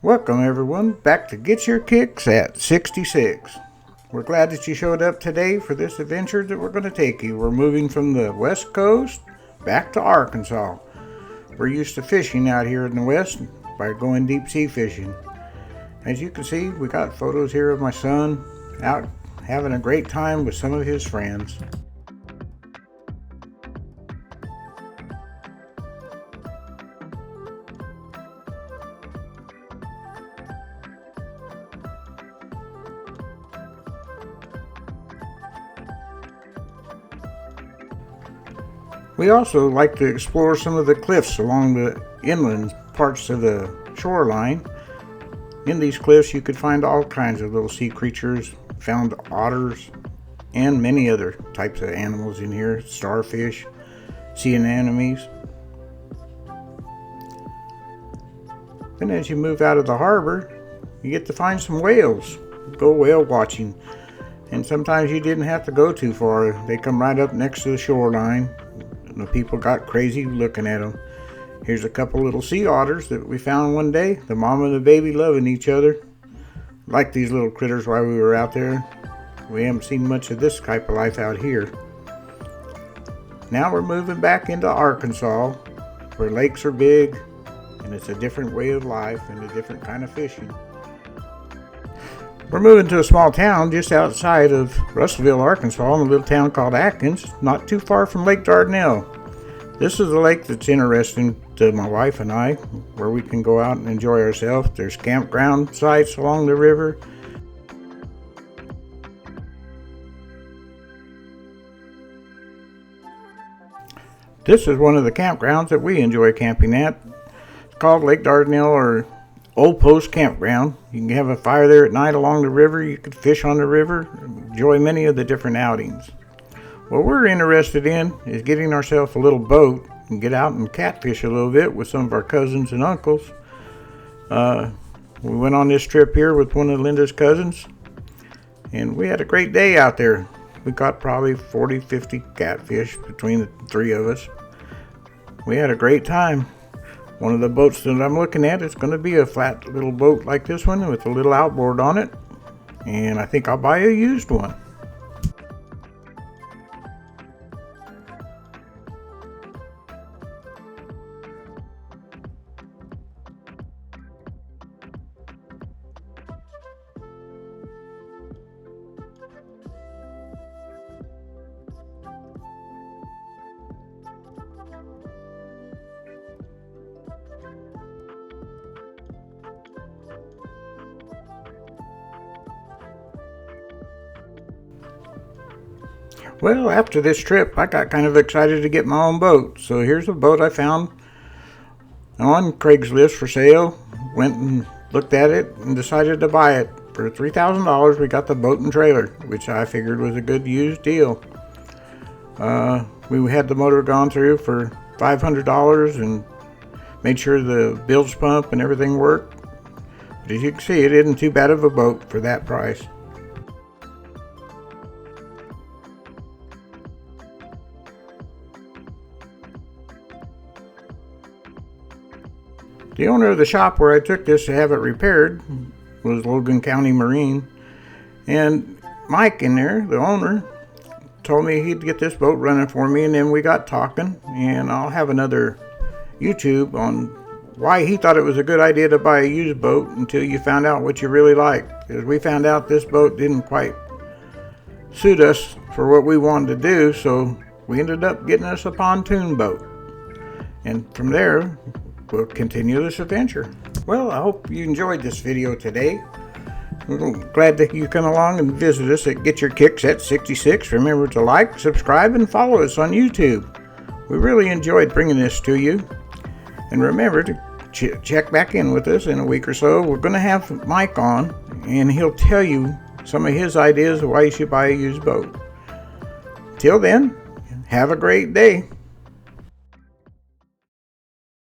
Welcome everyone back to Get Your Kicks at 66. We're glad that you showed up today for this adventure that we're going to take you. We're moving from the west coast back to Arkansas. We're used to fishing out here in the west by going deep sea fishing. As you can see, we got photos here of my son out having a great time with some of his friends. We also like to explore some of the cliffs along the inland parts of the shoreline. In these cliffs you could find all kinds of little sea creatures, found otters, and many other types of animals in here, starfish, sea anemones. Then as you move out of the harbor, you get to find some whales. Go whale watching. And sometimes you didn't have to go too far. They come right up next to the shoreline. The people got crazy looking at them. Here's a couple little sea otters that we found one day. The mom and the baby loving each other. Like these little critters while we were out there. We haven't seen much of this type of life out here. Now we're moving back into Arkansas, where lakes are big, and it's a different way of life and a different kind of fishing. We're moving to a small town just outside of Russellville, Arkansas, in a little town called Atkins, not too far from Lake Dardanelle. This is a lake that's interesting to my wife and I, where we can go out and enjoy ourselves. There's campground sites along the river. This is one of the campgrounds that we enjoy camping at. It's called Lake Dardanelle, or Old Post Campground. You can have a fire there at night along the river. You could fish on the river, enjoy many of the different outings. What we're interested in is getting ourselves a little boat and get out and catfish a little bit with some of our cousins and uncles. We went on this trip here with one of Linda's cousins, and we had a great day out there. We caught probably 40-50 catfish between the three of us. We had a great time. One of the boats that I'm looking at is going to be a flat little boat like this one with a little outboard on it. And I think I'll buy a used one. Well, after this trip, I got kind of excited to get my own boat. So here's a boat I found on Craigslist for sale. Went and looked at it and decided to buy it. For $3,000, we got the boat and trailer, which I figured was a good used deal. We had the motor gone through for $500 and made sure the bilge pump and everything worked. But as you can see, it isn't too bad of a boat for that price. The owner of the shop where I took this to have it repaired was Logan County Marine, and Mike in there, the owner, told me he'd get this boat running for me, and then we got talking, and I'll have another YouTube on why he thought it was a good idea to buy a used boat until you found out what you really liked. Because we found out this boat didn't quite suit us for what we wanted to do, so we ended up getting us a pontoon boat. And from there, we'll continue this adventure. Well, I hope you enjoyed this video today. We're glad that you come along and visit us at Get Your Kicks at 66. Remember to like, subscribe, and follow us on YouTube. We really enjoyed bringing this to you. And remember to check back in with us in a week or so. We're going to have Mike on, and he'll tell you some of his ideas of why you should buy a used boat. Till then, have a great day.